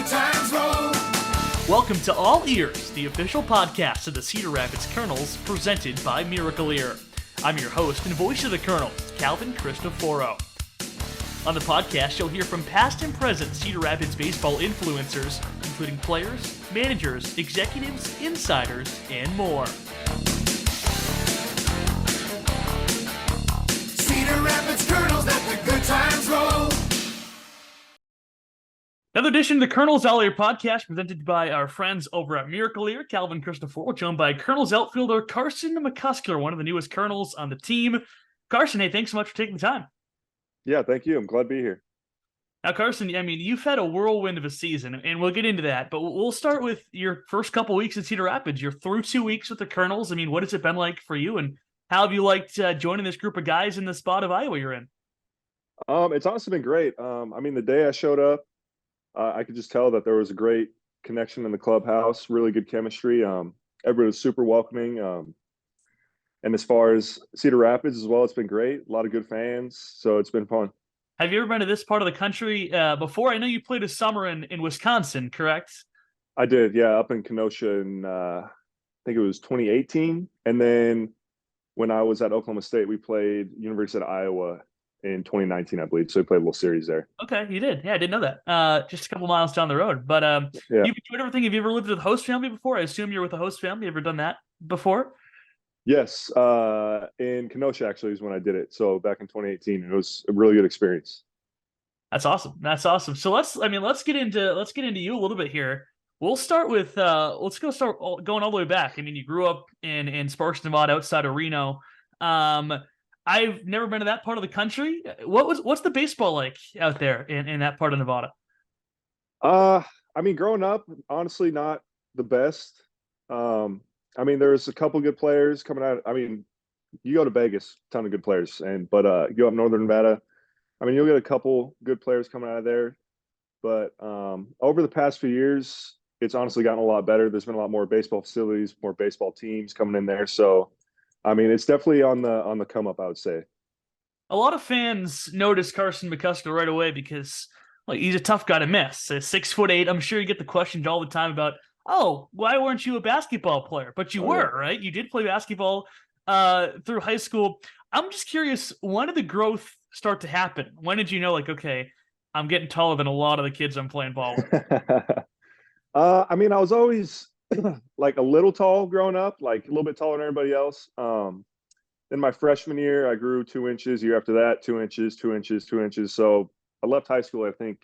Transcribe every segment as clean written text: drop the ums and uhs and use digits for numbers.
times roll. Welcome to All Ears, the official podcast of the Cedar Rapids Kernels, presented by Miracle Ear. I'm your host and voice of the Kernels, Calvin Cristoforo. On the podcast, you'll hear from past and present Cedar Rapids baseball influencers, including players, managers, executives, insiders, and more. Cedar Rapids Kernels, let the good times roll. Another edition of the Kernels All Ear podcast presented by our friends over at Miracle Ear, Calvin Cristoforo, joined by Kernels outfielder Carson McCusker, one of the newest Kernels on the team. Carson, hey, thanks so much for taking the time. Yeah, thank you. I'm glad to be here. Now, Carson, I mean, you've had a whirlwind of a season, and we'll get into that, but we'll start with your first couple weeks in Cedar Rapids. You're through 2 weeks with the Kernels. I mean, what has it been like for you, and how have you liked joining this group of guys in the spot of Iowa you're in? It's honestly been great. The day I showed up, I could just tell that there was a great connection in the clubhouse, really good chemistry. Everybody was super welcoming. And as far as Cedar Rapids as well, it's been great. A lot of good fans, so it's been fun. Have you ever been to this part of the country before? I know you played a summer in Wisconsin, correct? I did, yeah, up in Kenosha in, I think it was 2018. And then when I was at Oklahoma State, we played University of Iowa in 2019, I believe. So we played a little series there. Okay, you did. Yeah, I didn't know that. Just a couple miles down the road. But Yeah. you've enjoyed everything. Have you ever lived with a host family before? I assume you're with a host family. You ever done that before? Yes, in Kenosha actually is when I did it. So back in 2018, it was a really good experience. That's awesome. That's awesome. So let's get into you a little bit here. We'll start with going all the way back. I mean, you grew up in Sparks, Nevada, outside of Reno. I've never been to that part of the country. What's the baseball like out there in that part of Nevada? Growing up, honestly, not the best. There's a couple good players coming out. I mean, you go to Vegas, ton of good players, but you go up Northern Nevada. I mean, you'll get a couple good players coming out of there. But over the past few years, it's honestly gotten a lot better. There's been a lot more baseball facilities, more baseball teams coming in there. So, I mean, it's definitely on the come up, I would say. A lot of fans notice Carson McCusker right away because he's a tough guy to miss. 6'8". I'm sure you get the questions all the time about, oh, why weren't you a basketball player? But you were, right? You did play basketball through high school. I'm just curious, when did the growth start to happen? When did you know, okay, I'm getting taller than a lot of the kids I'm playing ball with? I was always like a little tall growing up, like a little bit taller than everybody else. Then my freshman year, I grew 2 inches. Year after that, 2 inches, 2 inches, 2 inches. So I left high school, I think,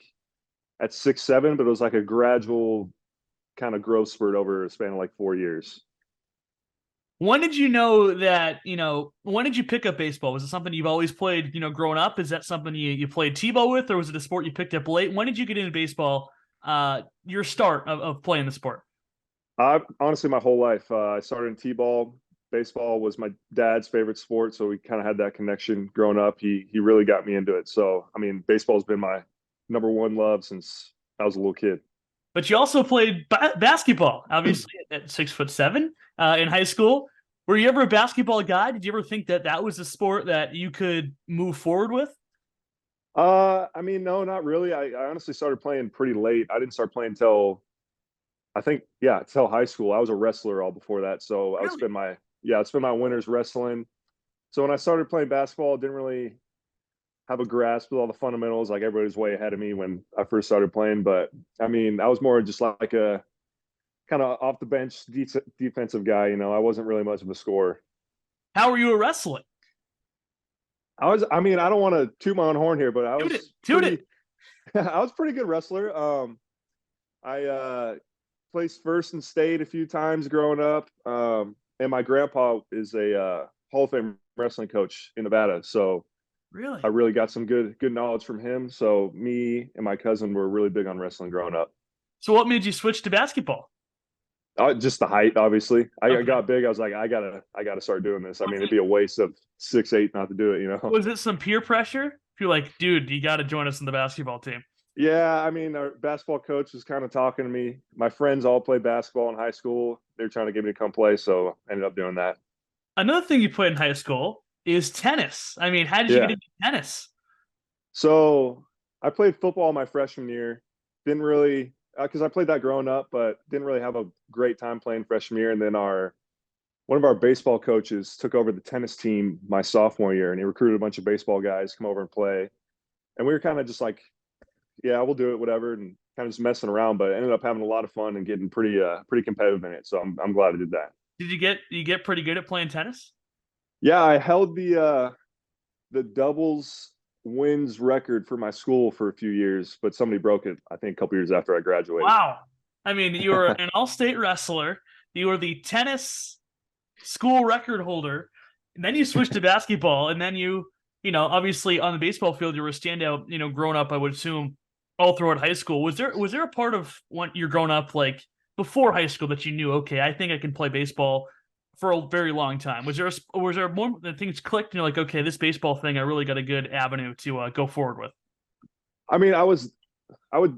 at 6'7", but it was like a gradual kind of growth spurt over a span of like 4 years. When did you know that, when did you pick up baseball? Was it something you've always played, growing up? Is that something you played T-ball with, or was it a sport you picked up late? When did you get into baseball, your start of playing the sport? Honestly, my whole life. I started in T-ball. Baseball was my dad's favorite sport, so we kind of had that connection growing up. He really got me into it. So, I mean, baseball's been my number one love since I was a little kid. But you also played basketball, obviously, at 6'7" in high school. Were you ever a basketball guy? Did you ever think that was a sport that you could move forward with? No, not really. I honestly started playing pretty late. I didn't start playing till high school. I was a wrestler all before that. So I would spend my winters wrestling. So when I started playing basketball, I didn't really have a grasp with all the fundamentals. Like, everybody was way ahead of me when I first started playing. But I was more just like a kind of off the bench defensive guy. I wasn't really much of a scorer. How were you at wrestling? I don't want to toot my own horn here, but I was pretty good wrestler. I placed first in state a few times growing up. And my grandpa is a Hall of Fame wrestling coach in Nevada. So really, I really got some good knowledge from him. So me and my cousin were really big on wrestling growing up. So what made you switch to basketball? Just the height, obviously. I got big. I was like, I gotta start doing this. It'd be a waste of 6'8" not to do it. Was it some peer pressure? If you're like, dude, you got to join us in the basketball team. Yeah, our basketball coach was kind of talking to me. My friends all played basketball in high school. They were trying to get me to come play, so I ended up doing that. Another thing you played in high school is tennis. How did you get into tennis? So I played football my freshman year. Didn't really because I played that growing up, but didn't really have a great time playing freshman year. And then one of our baseball coaches took over the tennis team my sophomore year, and he recruited a bunch of baseball guys to come over and play. And we were kind of just like, yeah, we'll do it, whatever, and kind of just messing around. But I ended up having a lot of fun and getting pretty competitive in it. So I'm glad I did that. Did you get pretty good at playing tennis? Yeah, I held the doubles wins record for my school for a few years, but somebody broke it, I think, a couple years after I graduated. Wow. I mean, you were an all-state wrestler. You were the tennis school record holder. And then you switched to basketball, and then obviously on the baseball field, you were a standout, growing up, I would assume, all throughout high school. Was there a part of when you're growing up, like before high school, that you knew, okay, I think I can play baseball for a very long time? Was there more that things clicked and you're like, okay, this baseball thing, I really got a good avenue to go forward with? I mean, I would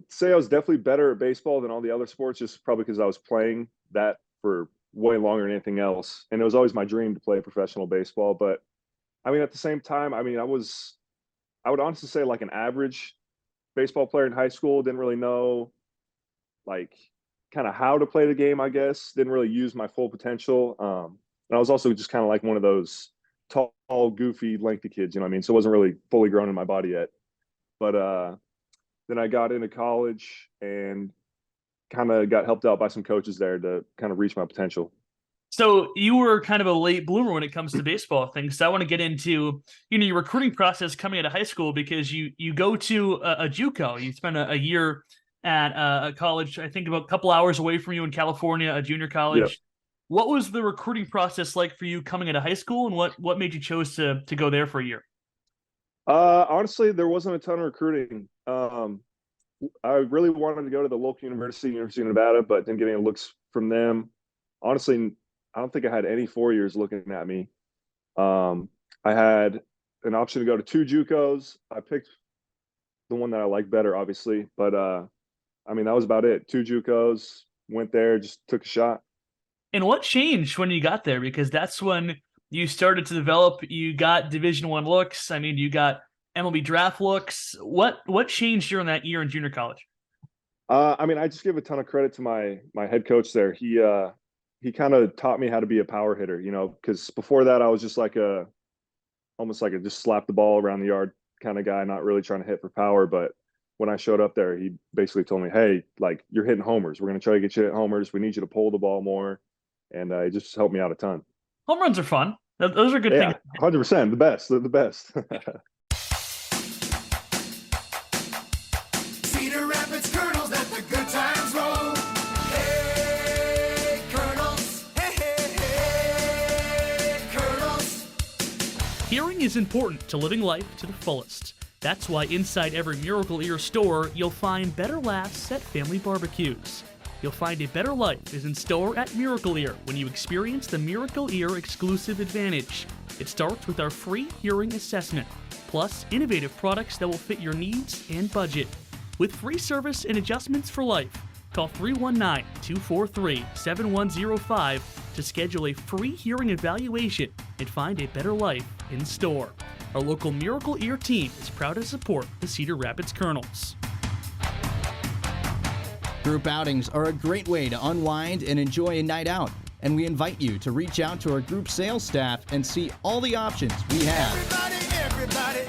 say I was definitely better at baseball than all the other sports, just probably because I was playing that for way longer than anything else. And it was always my dream to play professional baseball. But I mean, at the same time, I mean, I would honestly say like an average baseball player in high school. Didn't really know like kind of how to play the game, I guess. Didn't really use my full potential. And I was also just kind of like one of those tall, goofy, lengthy kids, you know what I mean? So I wasn't really fully grown in my body yet. But then I got into college and kind of got helped out by some coaches there to kind of reach my potential. So you were kind of a late bloomer when it comes to baseball things. So I want to get into, your recruiting process coming out of high school, because you go to a JUCO. You spend a year at a college, I think about a couple hours away from you in California, a junior college. Yep. What was the recruiting process like for you coming out of high school, and what made you chose to go there for a year? Honestly, there wasn't a ton of recruiting. I really wanted to go to the local University of Nevada, but didn't get any looks from them. Honestly, I don't think I had any 4 years looking at me. I had an option to go to two JUCOs. I picked the one that I liked better, obviously, but I mean, that was about it. Two JUCOs, went there, just took a shot. And what changed when you got there? Because that's when you started to develop. You got Division I looks. I mean, you got MLB draft looks. What changed during that year in junior college? I mean, I just give a ton of credit to my head coach there. He kind of taught me how to be a power hitter, because before that I was just like almost like a just slap the ball around the yard kind of guy, not really trying to hit for power. But when I showed up there, he basically told me, hey, like, you're hitting homers. We're going to try to get you to hit homers. We need you to pull the ball more. And it just helped me out a ton. Home runs are fun. Those are good Yeah, things. 100%. The best. They're the best. Cedar Rapids Kernels, let the good times roll. Hey, Kernels. Hey, Kernels. Hearing is important to living life to the fullest. That's why inside every Miracle Ear store, you'll find better laughs at family barbecues. You'll find a better life is in store at Miracle Ear when you experience the Miracle Ear exclusive advantage. It starts with our free hearing assessment, plus innovative products that will fit your needs and budget. With free service and adjustments for life, call 319-243-7105 to schedule a free hearing evaluation and find a better life in store. Our local Miracle Ear team is proud to support the Cedar Rapids Kernels. Group outings are a great way to unwind and enjoy a night out, and we invite you to reach out to our group sales staff and see all the options we have.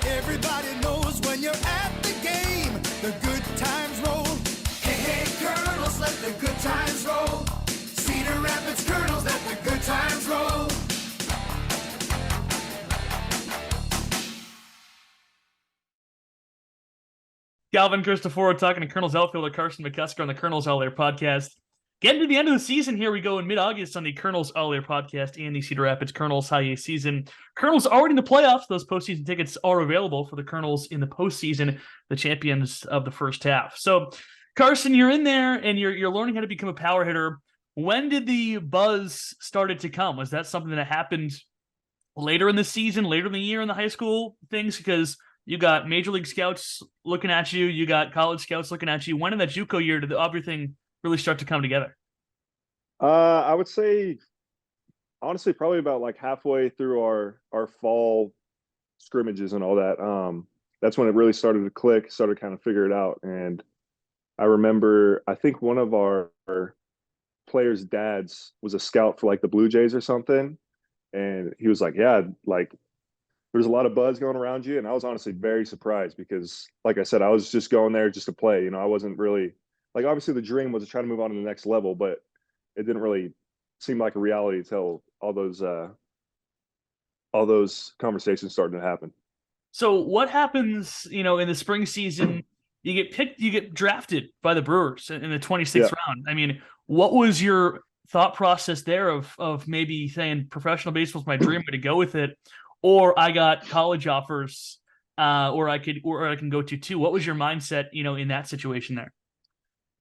Everybody knows when you're at the game, the good times roll. Hey, Kernels, let the good times roll. Cedar Rapids Kernels, let the good times roll. Galvin Christopher talking to Kernels outfielder Carson McCusker on the Kernels All Air podcast. Getting to the end of the season here we go in mid-August on the Kernels All Air podcast and the Cedar Rapids Kernels High A season. Kernels already in the playoffs. Those postseason tickets are available for the Kernels in the postseason, the champions of the first half. So, Carson, you're in there and you're learning how to become a power hitter. When did the buzz started to come? Was that something that happened later in the season, later in the year in the high school things? Because you got major league scouts looking at you. You got college scouts looking at you. When in that JUCO year did everything really start to come together? I would say, honestly, probably about like halfway through our fall scrimmages and all that. That's when it really started to click, started to kind of figure it out. And I remember, I think one of our players' dads was a scout for like the Blue Jays or something. And he was like, yeah, like there's a lot of buzz going around you. And I was honestly very surprised because, like I said, I was just going there just to play. You know, I wasn't really like, obviously the dream was to try to move on to the next level, but it didn't really seem like a reality until all those conversations started to happen. So what happens, in the spring season? You get picked, you get drafted by the Brewers in the 26th Yeah. round. I mean, what was your thought process there of maybe saying professional baseball is my dream, to go with it, or I got college offers, or I can go to too? What was your mindset, in that situation there?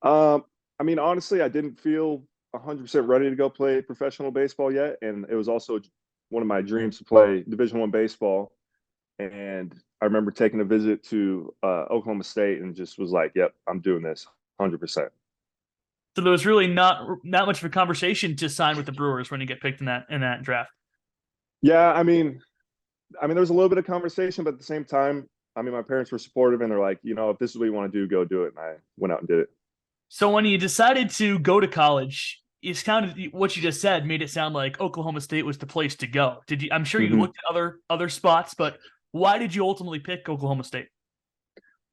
I mean, honestly, I didn't feel 100% ready to go play professional baseball yet, and it was also one of my dreams to play Division I baseball. And I remember taking a visit to Oklahoma State and just was like, "Yep, I'm doing this 100%." So there was really not much of a conversation to sign with the Brewers when you get picked in that draft. Yeah, there was a little bit of conversation, but at the same time, I mean, my parents were supportive and they're like, if this is what you want to do, go do it. And I went out and did it. So when you decided to go to college, it's kind of what you just said made it sound like Oklahoma State was the place to go. Did you? I'm sure you looked at other spots, but why did you ultimately pick Oklahoma State?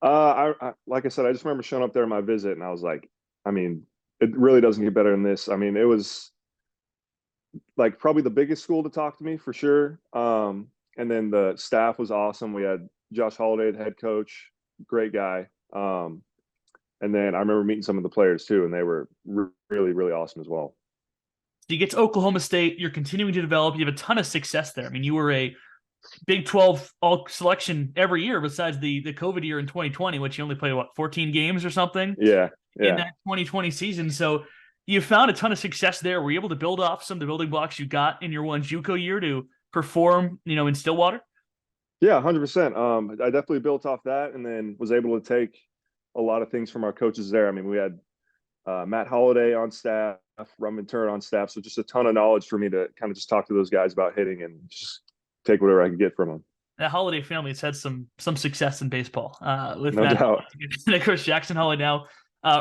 Like I said, I just remember showing up there in my visit, and I was like, I mean, it really doesn't get better than this. I mean, it was like probably the biggest school to talk to me for sure. And then the staff was awesome. We had Josh Holiday, the head coach, great guy. And then I remember meeting some of the players too, and they were really, really awesome as well. You get to Oklahoma State, you're continuing to develop. You have a ton of success there. I mean, you were a Big 12 all selection every year besides the COVID year in 2020, which you only played, 14 games or something? Yeah. In that 2020 season. So you found a ton of success there. Were you able to build off some of the building blocks you got in your one JUCO year to perform, in Stillwater? Yeah, 100%. I definitely built off that and then was able to take a lot of things from our coaches there. I mean, we had Matt Holliday on staff, Rum Ventura on staff. So just a ton of knowledge for me to kind of just talk to those guys about hitting and just take whatever I could get from them. That Holiday family has had some success in baseball. With No Matt doubt. and of course Jackson Holiday now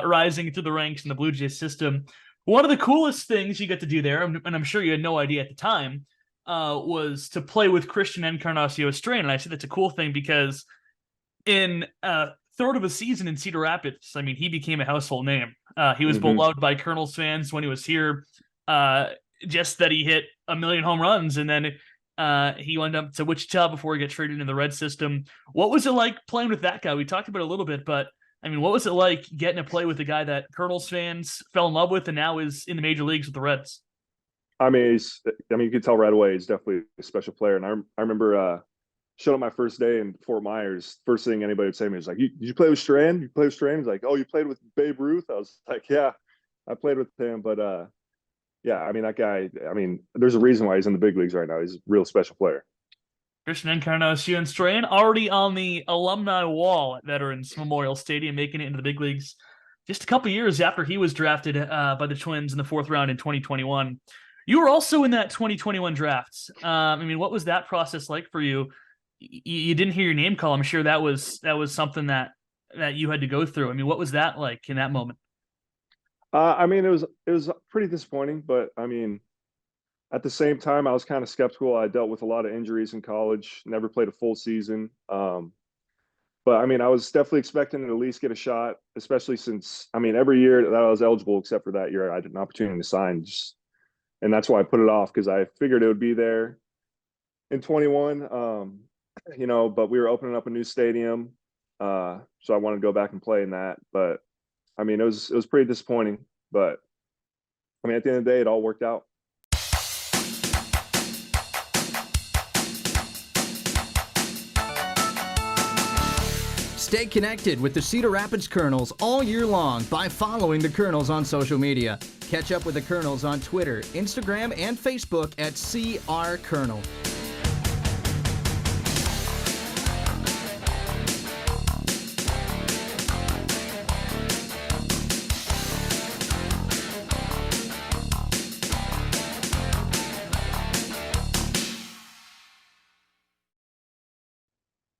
rising through the ranks in the Blue Jays system. One of the coolest things you get to do there, and I'm sure you had no idea at the time, was to play with Christian Encarnacion Strain. And I say that's a cool thing because in third of a season in Cedar Rapids, I mean, he became a household name. He was beloved by Kernels fans when he was here, just that he hit 1 million home runs, and then he went up to Wichita before he got traded into the Red system. What was it like playing with that guy? We talked about it a little bit, but I mean, what was it like getting to play with a guy that Kernels fans fell in love with and now is in the major leagues with the Reds? I mean, you could tell right away he's definitely a special player. And I remember showing up my first day in Fort Myers. First thing anybody would say to me was like, "Did you play with Strand? You play with Strand?" He's like, "Oh, you played with Babe Ruth?" I was like, "Yeah, I played with him." But yeah, I mean, that guy. I mean, there's a reason why he's in the big leagues right now. He's a real special player. Christian Encarnacion Strain already on the alumni wall at Veterans Memorial Stadium, making it into the big leagues just a couple years after he was drafted by the Twins in the 4th round in 2021. You were also in that 2021 draft. I mean, what was that process like for you? You didn't hear your name call. I'm sure that was something that you had to go through. I mean, what was that like in that moment? I mean, it was pretty disappointing, but I mean, at the same time, I was kind of skeptical. I dealt with a lot of injuries in college, never played a full season. But I mean, I was definitely expecting to at least get a shot, especially since, I mean, every year that I was eligible, except for that year, I had an opportunity to sign. And that's why I put it off, because I figured it would be there in 21. But we were opening up a new stadium. So I wanted to go back and play in that. But I mean, it was pretty disappointing. But I mean, at the end of the day, it all worked out. Stay connected with the Cedar Rapids Kernels all year long by following the Kernels on social media. Catch up with the Kernels on Twitter, Instagram, and Facebook at CRKernel.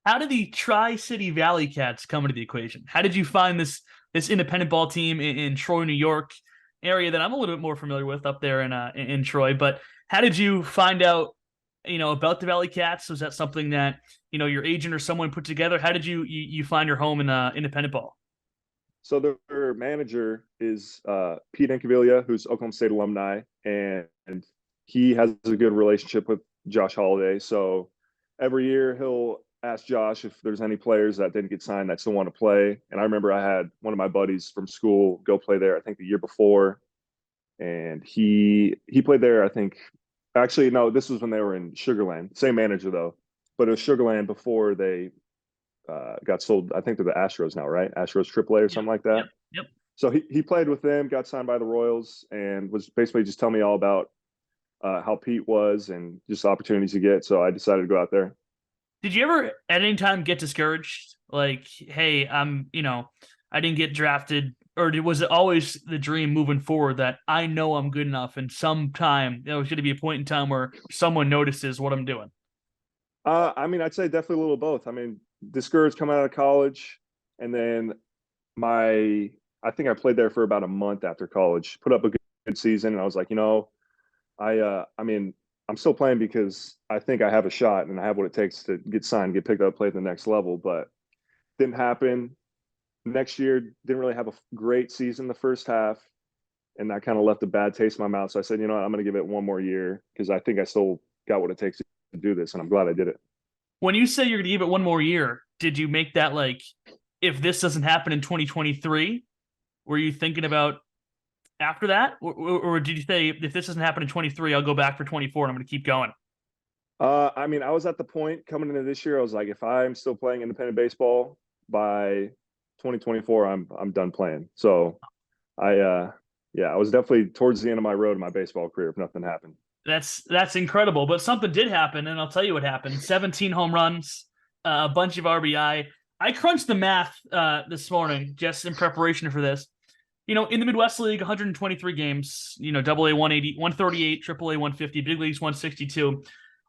How did the Tri-City Valley Cats come into the equation? How did you find this this independent ball team in Troy, New York area that I'm a little bit more familiar with up there in Troy. But how did you find out, about the Valley Cats? Was that something that, your agent or someone put together? How did you find your home in independent ball? So their manager is Pete Incaviglia, who's Oklahoma State alumni, and he has a good relationship with Josh Holiday. So every year he'll ask Josh if there's any players that didn't get signed that still want to play. And I remember I had one of my buddies from school go play there, I think the year before. And he played there, I think. Actually, no, this was when they were in Sugarland. Same manager though, but it was Sugarland before they got sold. I think they're the Astros now, right? Astros AAA or something like that. Yep. So he played with them, got signed by the Royals, and was basically just telling me all about how Pete was and just the opportunities you get. So I decided to go out there. Did you ever at any time get discouraged? Like, hey, I didn't get drafted, or was it always the dream moving forward that I know I'm good enough, and sometime there's going to be a point in time where someone notices what I'm doing? I'd say definitely a little of both. I mean, discouraged coming out of college, and then I think I played there for about a month after college, put up a good season, and I was like, I'm still playing because I think I have a shot and I have what it takes to get signed, get picked up, play at the next level, but didn't happen. Next year, didn't really have a great season the first half, and that kind of left a bad taste in my mouth. So I said, I'm going to give it one more year because I think I still got what it takes to do this, and I'm glad I did it. When you say you're going to give it one more year, did you make that like, if this doesn't happen in 2023, were you thinking about after that? Or did you say, if this doesn't happen in 23, I'll go back for 24 and I'm going to keep going? I was at the point coming into this year, I was like, if I'm still playing independent baseball by 2024, I'm done playing. So I was definitely towards the end of my road in my baseball career if nothing happened. That's incredible. But something did happen, and I'll tell you what happened. 17 home runs, a bunch of RBI. I crunched the math this morning just in preparation for this. In the Midwest League, 123 games, Double A 180, 138, Triple A 150, Big Leagues 162.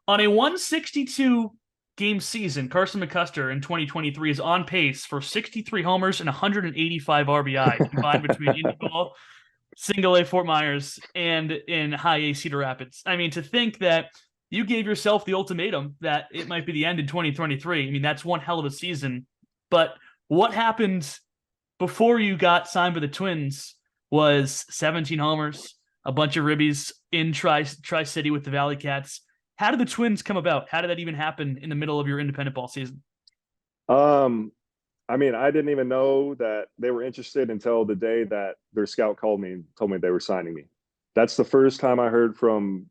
On a 162 game season, Carson McCusker in 2023 is on pace for 63 homers and 185 RBI combined between Indy Ball, Single A Fort Myers, and in High A Cedar Rapids. I mean, to think that you gave yourself the ultimatum that it might be the end in 2023. I mean, that's one hell of a season. But what happened before you got signed by the Twins was 17 homers, a bunch of ribbies in Tri-City with the Valley Cats. How did the Twins come about? How did that even happen in the middle of your independent ball season? I didn't even know that they were interested until the day that their scout called me and told me they were signing me. That's the first time I heard from,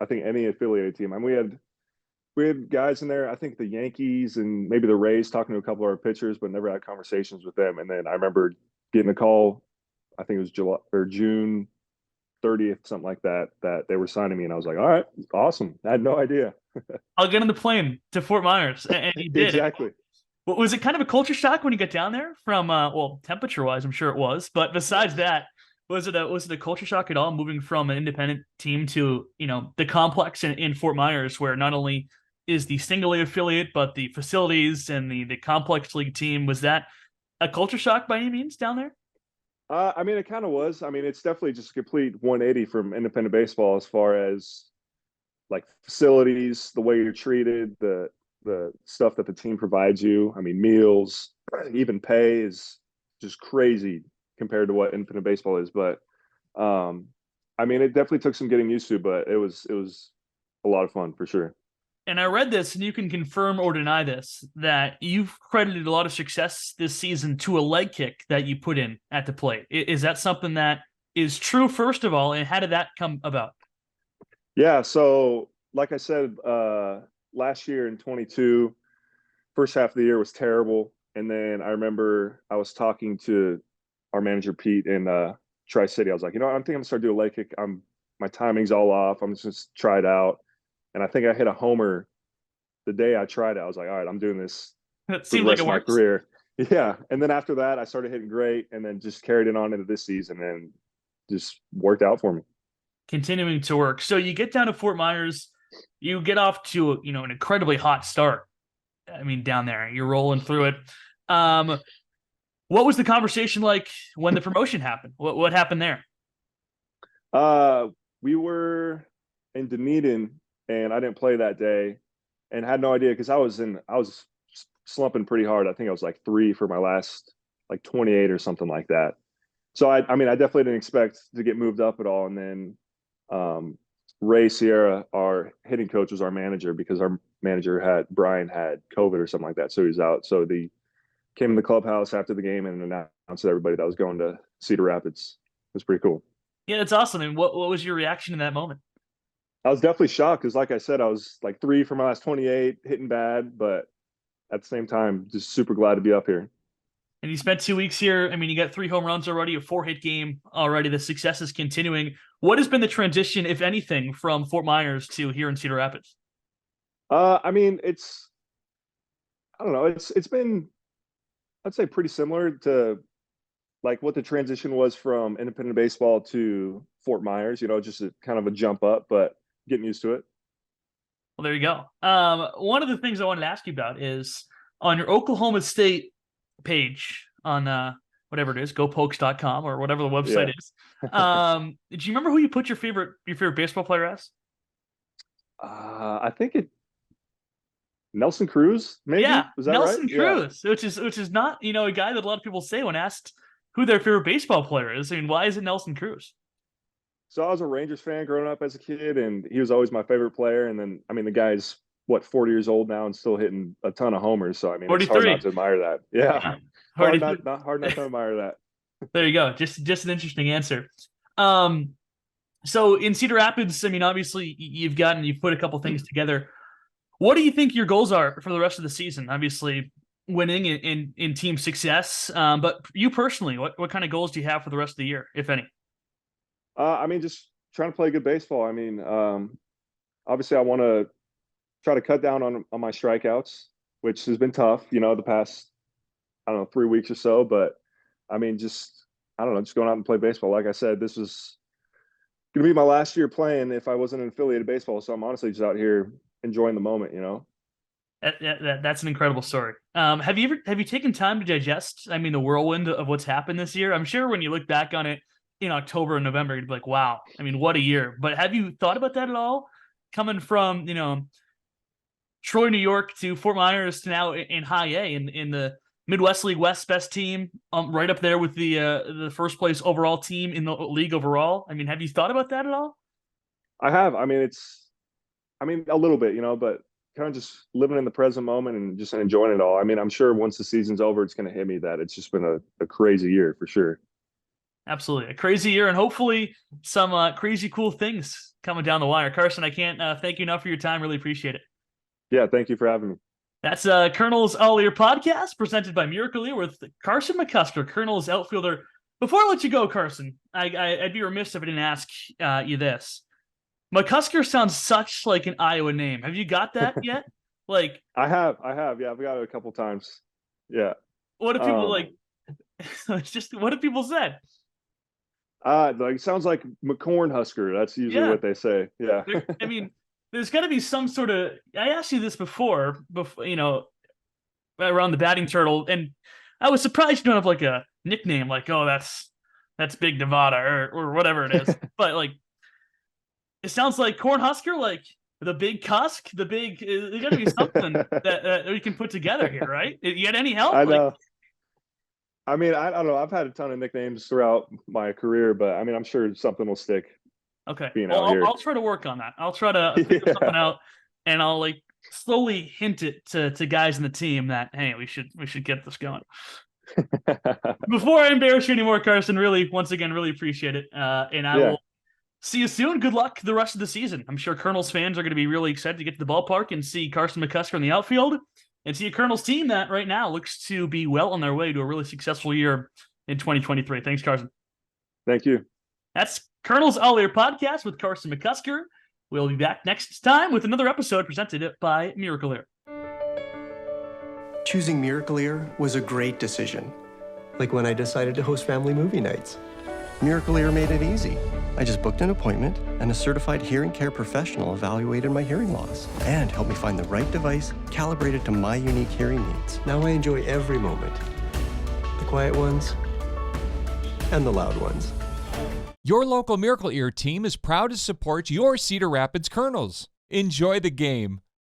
I think, any affiliated team. I mean, we had guys in there, I think the Yankees and maybe the Rays, talking to a couple of our pitchers, but never had conversations with them. And then I remember getting a call, I think it was June 30th, something like that they were signing me. And I was like, all right, awesome. I had no idea. I'll get on the plane to Fort Myers. And you did. Exactly. Well, was it kind of a culture shock when you got down there from, temperature-wise, I'm sure it was. But besides that, was it a culture shock at all, moving from an independent team to, the complex in Fort Myers, where not only is the Single A affiliate, but the facilities and the complex league team? Was that a culture shock by any means down there? It kind of was. It's definitely just a complete 180 from independent baseball as far as like facilities, the way you're treated, the stuff that the team provides you. meals, even pay is just crazy compared to what independent baseball is. But it definitely took some getting used to, but it was a lot of fun for sure. And I read this, and you can confirm or deny this, that you've credited a lot of success this season to a leg kick that you put in at the plate. Is that something that is true, first of all, and how did that come about? Yeah, so like I said, last year in 22, first half of the year was terrible. And then I remember I was talking to our manager, Pete, in Tri-City. I was like, I think I'm going to start doing a leg kick. My timing's all off. I'm just going to try it out. And I think I hit a homer the day I tried it. I was like, all right, I'm doing this It for the seems rest like of it my works. career. Yeah. And then after that, I started hitting great and then just carried it on into this season and just worked out for me. Continuing to work. So you get down to Fort Myers, you get off to, an incredibly hot start. Down there, you're rolling through it. What was the conversation like when the promotion happened? What happened there? We were in Dunedin, and I didn't play that day, and had no idea because I was slumping pretty hard. I think I was like 3 for my last like 28 or something like that. So I mean, I definitely didn't expect to get moved up at all. And then Ray Sierra, our hitting coach, was our manager because our manager Brian had COVID or something like that, so he was out. So they came in the clubhouse after the game and announced to everybody that I was going to Cedar Rapids. It was pretty cool. Yeah, it's awesome. And what was your reaction in that moment? I was definitely shocked because, like I said, I was like 3 for my last 28, hitting bad, but at the same time, just super glad to be up here. And you spent 2 weeks here. I mean, you got 3 home runs already, a 4-hit game already. The success is continuing. What has been the transition, if anything, from Fort Myers to here in Cedar Rapids? I mean, I don't know. It's been, I'd say, pretty similar to like what the transition was from independent baseball to Fort Myers. Just kind of a jump up, but getting used to it. Well, there you go. One of the things I wanted to ask you about is on your Oklahoma State page on whatever it is, gopokes.com or whatever the website is. Do you remember who you put your favorite baseball player as? I think Nelson Cruz, maybe. Yeah, Was that Nelson right? Cruz, yeah. which is not a guy that a lot of people say when asked who their favorite baseball player is. I mean, why is it Nelson Cruz? So I was a Rangers fan growing up as a kid, and he was always my favorite player. And then, I mean, the guy's 40 years old now and still hitting a ton of homers. So I mean, 43. It's hard not to admire that. Yeah. Hard not to admire that. There you go. Just an interesting answer. So in Cedar Rapids, I mean, obviously you've put a couple things together. What do you think your goals are for the rest of the season? Obviously winning in team success. But you personally, what kind of goals do you have for the rest of the year, if any? I mean, just trying to play good baseball. I mean, obviously I want to try to cut down on my strikeouts, which has been tough, the past, 3 weeks or so. But I mean, just going out and play baseball. Like I said, this was going to be my last year playing if I wasn't in affiliated baseball. So I'm honestly just out here enjoying the moment, That's an incredible story. Have you taken time to digest, I mean, the whirlwind of what's happened this year? I'm sure when you look back on it in October and November, you'd be like, wow, I mean, what a year. But have you thought about that at all? Coming from, Troy, New York to Fort Myers to now in High A in the Midwest League West best team, right up there with the first place overall team in the league overall. I mean, have you thought about that at all? I have. I mean, a little bit, but kind of just living in the present moment and just enjoying it all. I mean, I'm sure once the season's over, it's going to hit me that it's just been a crazy year for sure. Absolutely. A crazy year, and hopefully some crazy cool things coming down the wire. Carson, I can't thank you enough for your time. Really appreciate it. Yeah, thank you for having me. That's Kernels All Ear podcast presented by Miracle Ear with Carson McCusker, Kernels outfielder. Before I let you go, Carson, I'd be remiss if I didn't ask you this. McCusker sounds such like an Iowa name. Have you got that yet? Like I have. Yeah, I've got it a couple times. Yeah. What do people like? It's just what do people say? Like it sounds like McCorn Husker. That's usually what they say. Yeah. I mean, there's got to be some sort of. I asked you this before, around the batting turtle, and I was surprised you don't have like a nickname, like that's Big Nevada or whatever it is. But like, it sounds like Cornhusker, like the big Cusk, the big. There's got to be something that we can put together here, right? You had any help? I know. I mean, I don't know. I've had a ton of nicknames throughout my career, but I mean, I'm sure something will stick. Okay. I'll try to work on that. I'll try to figure something out, and I'll like slowly hint it to guys in the team that, hey, we should get this going. Before I embarrass you anymore, Carson, once again, really appreciate it. And I will see you soon. Good luck the rest of the season. I'm sure Kernels fans are going to be really excited to get to the ballpark and see Carson McCusker in the outfield and see a Kernels team that right now looks to be well on their way to a really successful year in 2023. Thanks, Carson. Thank you. That's Kernels All Ear podcast with Carson McCusker. We'll be back next time with another episode presented by Miracle Ear. Choosing Miracle Ear was a great decision. Like when I decided to host family movie nights. Miracle Ear made it easy. I just booked an appointment, and a certified hearing care professional evaluated my hearing loss and helped me find the right device calibrated to my unique hearing needs. Now I enjoy every moment. The quiet ones and the loud ones. Your local Miracle Ear team is proud to support your Cedar Rapids Kernels. Enjoy the game.